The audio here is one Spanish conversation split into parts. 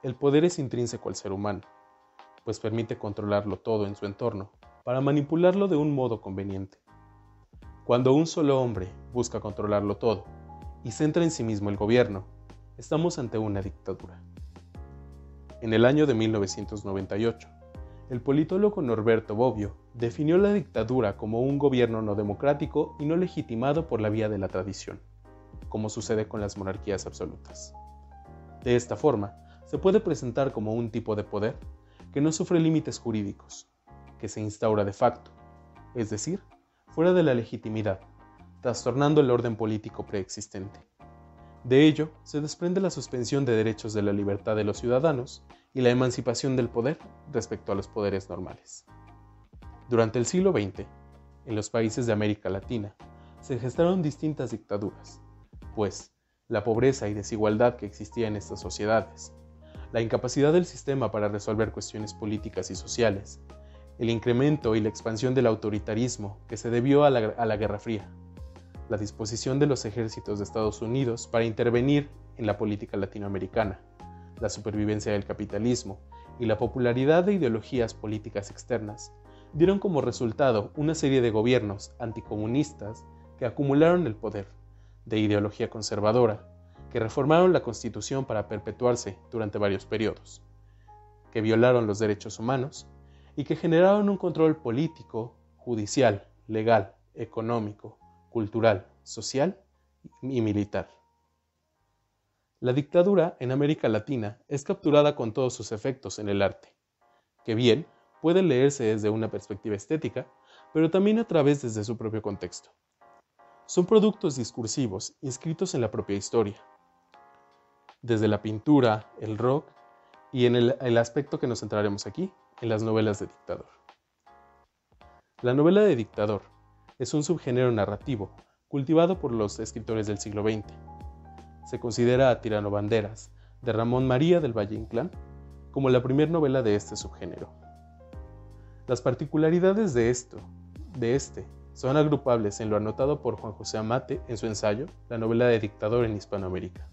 el poder es intrínseco al ser humano, pues permite controlarlo todo en su entorno para manipularlo de un modo conveniente. Cuando un solo hombre busca controlarlo todo y centra en sí mismo el gobierno, estamos ante una dictadura. En el año de 1998, el politólogo Norberto Bobbio definió la dictadura como un gobierno no democrático y no legitimado por la vía de la tradición, como sucede con las monarquías absolutas. De esta forma, se puede presentar como un tipo de poder que no sufre límites jurídicos, que se instaura de facto, es decir, fuera de la legitimidad, trastornando el orden político preexistente. De ello, se desprende la suspensión de derechos de la libertad de los ciudadanos y la emancipación del poder respecto a los poderes normales. Durante el siglo XX, en los países de América Latina, se gestaron distintas dictaduras, pues la pobreza y desigualdad que existía en estas sociedades, la incapacidad del sistema para resolver cuestiones políticas y sociales, el incremento y la expansión del autoritarismo que se debió a la Guerra Fría, la disposición de los ejércitos de Estados Unidos para intervenir en la política latinoamericana, la supervivencia del capitalismo y la popularidad de ideologías políticas externas dieron como resultado una serie de gobiernos anticomunistas que acumularon el poder, de ideología conservadora, que reformaron la Constitución para perpetuarse durante varios periodos, que violaron los derechos humanos y que generaron un control político, judicial, legal, económico, cultural, social y militar. La dictadura en América Latina es capturada con todos sus efectos en el arte, que bien puede leerse desde una perspectiva estética, pero también a través desde su propio contexto. Son productos discursivos inscritos en la propia historia, desde la pintura, el rock y en el aspecto que nos centraremos aquí, en las novelas de dictador. La novela de dictador es un subgénero narrativo cultivado por los escritores del siglo XX. Se considera a Tirano Banderas, de Ramón María del Valle Inclán, como la primera novela de este subgénero. Las particularidades de este, son agrupables en lo anotado por Juan José Amate en su ensayo La novela de dictador en Hispanoamérica.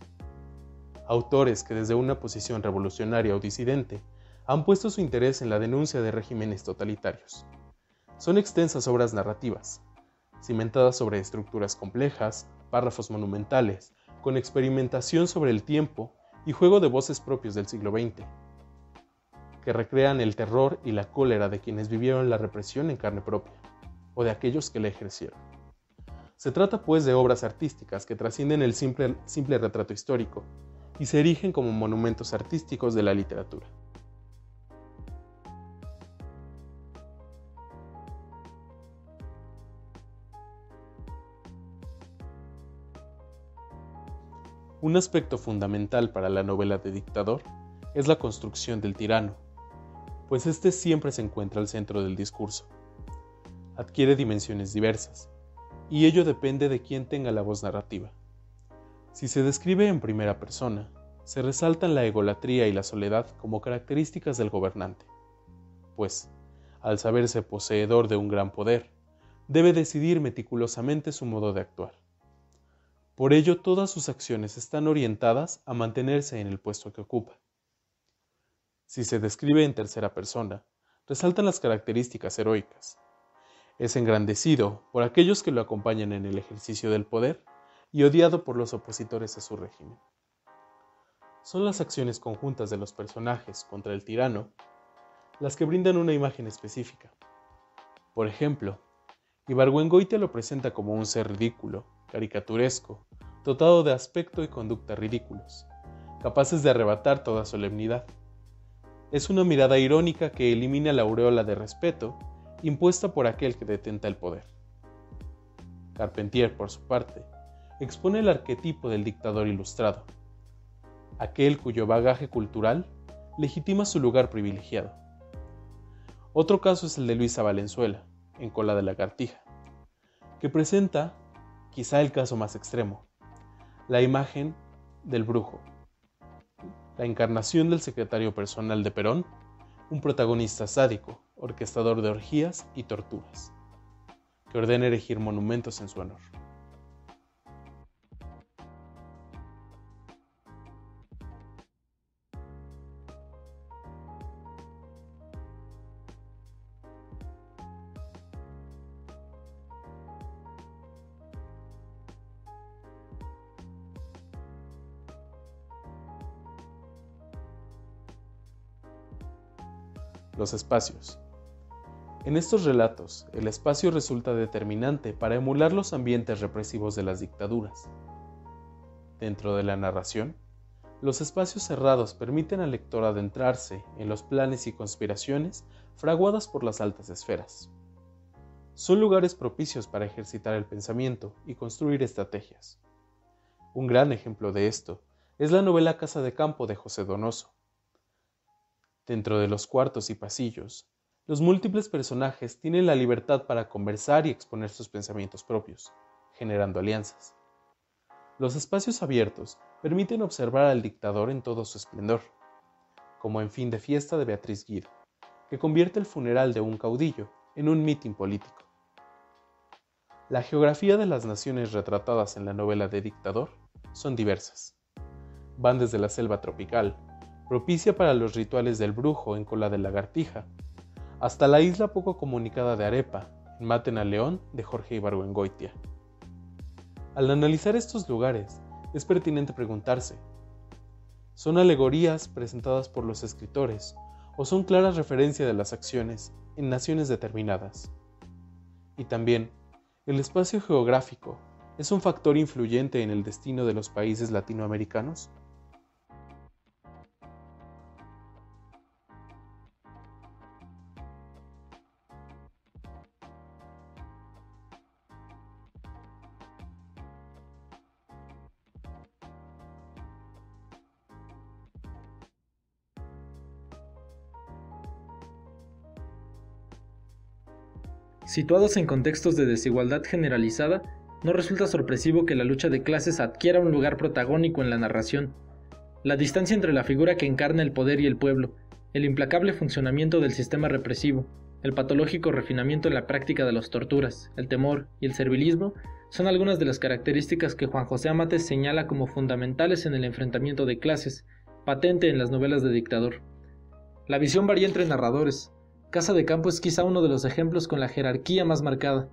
Autores que desde una posición revolucionaria o disidente han puesto su interés en la denuncia de regímenes totalitarios. Son extensas obras narrativas, cimentadas sobre estructuras complejas, párrafos monumentales, con experimentación sobre el tiempo y juego de voces propios del siglo XX, que recrean el terror y la cólera de quienes vivieron la represión en carne propia, o de aquellos que la ejercieron. Se trata pues de obras artísticas que trascienden el simple retrato histórico y se erigen como monumentos artísticos de la literatura. Un aspecto fundamental para la novela de dictador es la construcción del tirano, pues este siempre se encuentra al centro del discurso. Adquiere dimensiones diversas, y ello depende de quién tenga la voz narrativa. Si se describe en primera persona, se resaltan la egolatría y la soledad como características del gobernante, pues, al saberse poseedor de un gran poder, debe decidir meticulosamente su modo de actuar. Por ello, todas sus acciones están orientadas a mantenerse en el puesto que ocupa. Si se describe en tercera persona, resaltan las características heroicas. Es engrandecido por aquellos que lo acompañan en el ejercicio del poder y odiado por los opositores a su régimen. Son las acciones conjuntas de los personajes contra el tirano las que brindan una imagen específica. Por ejemplo, Ibargüengoitia lo presenta como un ser ridículo, caricaturesco, dotado de aspecto y conducta ridículos, capaces de arrebatar toda solemnidad. Es una mirada irónica que elimina la aureola de respeto impuesta por aquel que detenta el poder. Carpentier, por su parte, expone el arquetipo del dictador ilustrado, aquel cuyo bagaje cultural legitima su lugar privilegiado. Otro caso es el de Luisa Valenzuela, en Cola de Lagartija, que presenta, quizá el caso más extremo, la imagen del brujo, la encarnación del secretario personal de Perón, un protagonista sádico, orquestador de orgías y torturas, que ordena erigir monumentos en su honor. los espacios. En estos relatos, el espacio resulta determinante para emular los ambientes represivos de las dictaduras. Dentro de la narración, los espacios cerrados permiten al lector adentrarse en los planes y conspiraciones fraguadas por las altas esferas. Son lugares propicios para ejercitar el pensamiento y construir estrategias. Un gran ejemplo de esto es la novela Casa de Campo de José Donoso. Dentro de los cuartos y pasillos, los múltiples personajes tienen la libertad para conversar y exponer sus pensamientos propios, generando alianzas. Los espacios abiertos permiten observar al dictador en todo su esplendor, como en Fin de Fiesta de Beatriz Guido, que convierte el funeral de un caudillo en un mitin político. La geografía de las naciones retratadas en la novela de Dictador son diversas. Van desde la selva tropical, propicia para los rituales del brujo en Cola de Lagartija, hasta la isla poco comunicada de Arepa, en Maten al León de Jorge Ibargüengoitia. Al analizar estos lugares, es pertinente preguntarse, ¿son alegorías presentadas por los escritores o son claras referencias de las acciones en naciones determinadas? Y también, ¿el espacio geográfico es un factor influyente en el destino de los países latinoamericanos? Situados en contextos de desigualdad generalizada, no resulta sorpresivo que la lucha de clases adquiera un lugar protagónico en la narración. La distancia entre la figura que encarna el poder y el pueblo, el implacable funcionamiento del sistema represivo, el patológico refinamiento en la práctica de las torturas, el temor y el servilismo son algunas de las características que Juan José Amates señala como fundamentales en el enfrentamiento de clases, patente en las novelas de Dictador. La visión varía entre narradores. Casa de Campo es quizá uno de los ejemplos con la jerarquía más marcada.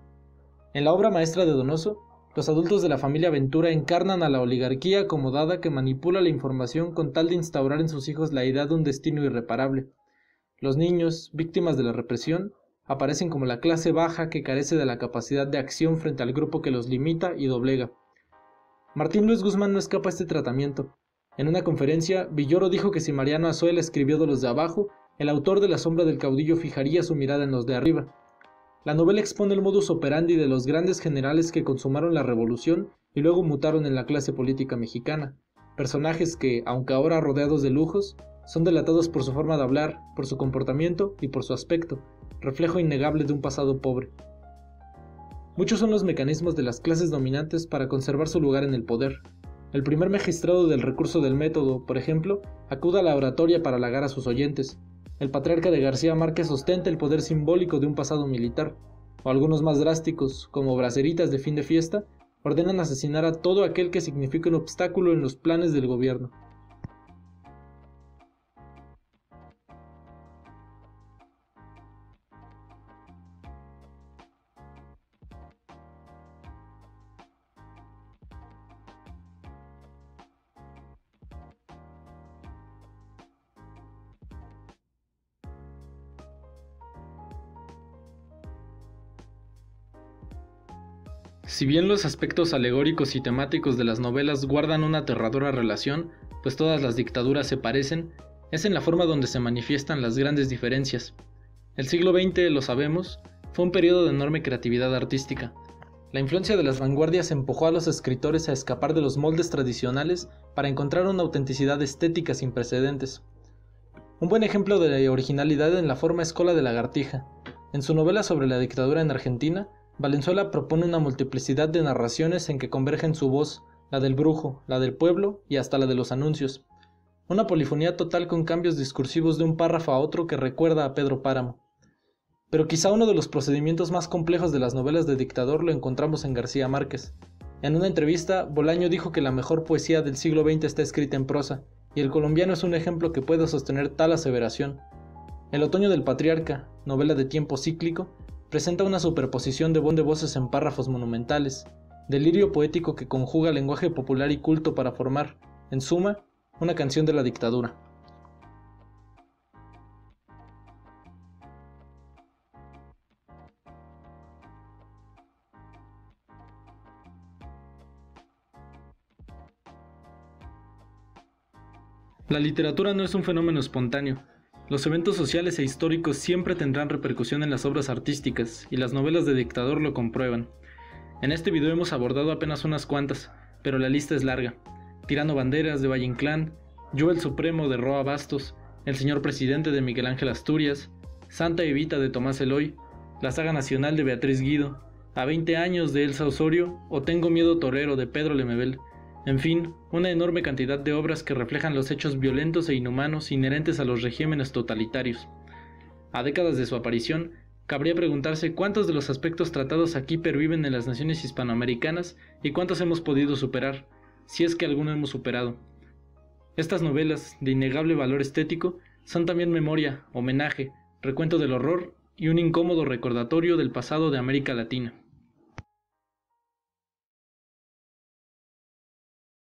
En la obra maestra de Donoso, los adultos de la familia Ventura encarnan a la oligarquía acomodada que manipula la información con tal de instaurar en sus hijos la idea de un destino irreparable. Los niños, víctimas de la represión, aparecen como la clase baja que carece de la capacidad de acción frente al grupo que los limita y doblega. Martín Luis Guzmán no escapa a este tratamiento. En una conferencia, Villoro dijo que si Mariano Azuela escribió de los de abajo, el autor de La sombra del caudillo fijaría su mirada en los de arriba. La novela expone el modus operandi de los grandes generales que consumaron la revolución y luego mutaron en la clase política mexicana, personajes que, aunque ahora rodeados de lujos, son delatados por su forma de hablar, por su comportamiento y por su aspecto, reflejo innegable de un pasado pobre. Muchos son los mecanismos de las clases dominantes para conservar su lugar en el poder. El primer magistrado del recurso del método, por ejemplo, acude a la oratoria para halagar a sus oyentes. El patriarca de García Márquez ostenta el poder simbólico de un pasado militar, o algunos más drásticos, como Braceritas de Fin de Fiesta, ordenan asesinar a todo aquel que signifique un obstáculo en los planes del gobierno. Si bien los aspectos alegóricos y temáticos de las novelas guardan una aterradora relación, pues todas las dictaduras se parecen, es en la forma donde se manifiestan las grandes diferencias. El siglo XX, lo sabemos, fue un periodo de enorme creatividad artística. La influencia de las vanguardias empujó a los escritores a escapar de los moldes tradicionales para encontrar una autenticidad estética sin precedentes. Un buen ejemplo de originalidad en la forma es Cola de Lagartija. En su novela sobre la dictadura en Argentina, Valenzuela propone una multiplicidad de narraciones en que convergen su voz, la del brujo, la del pueblo y hasta la de los anuncios. Una polifonía total con cambios discursivos de un párrafo a otro que recuerda a Pedro Páramo. Pero quizá uno de los procedimientos más complejos de las novelas de Dictador lo encontramos en García Márquez. En una entrevista, Bolaño dijo que la mejor poesía del siglo XX está escrita en prosa, y El colombiano es un ejemplo que puede sostener tal aseveración. El otoño del patriarca, novela de tiempo cíclico, presenta una superposición de voces en párrafos monumentales, delirio poético que conjuga lenguaje popular y culto para formar, en suma, una canción de la dictadura. La literatura no es un fenómeno espontáneo. Los eventos sociales e históricos siempre tendrán repercusión en las obras artísticas, y las novelas de dictador lo comprueban. En este video hemos abordado apenas unas cuantas, pero la lista es larga. Tirano Banderas de Valle Inclán, Yo el Supremo de Roa Bastos, El Señor Presidente de Miguel Ángel Asturias, Santa Evita de Tomás Eloy, La Saga Nacional de Beatriz Guido, A 20 años de Elsa Osorio o Tengo Miedo Torero de Pedro Lemebel. En fin, una enorme cantidad de obras que reflejan los hechos violentos e inhumanos inherentes a los regímenes totalitarios. A décadas de su aparición, cabría preguntarse cuántos de los aspectos tratados aquí perviven en las naciones hispanoamericanas y cuántos hemos podido superar, si es que alguno hemos superado. Estas novelas, de innegable valor estético, son también memoria, homenaje, recuento del horror y un incómodo recordatorio del pasado de América Latina.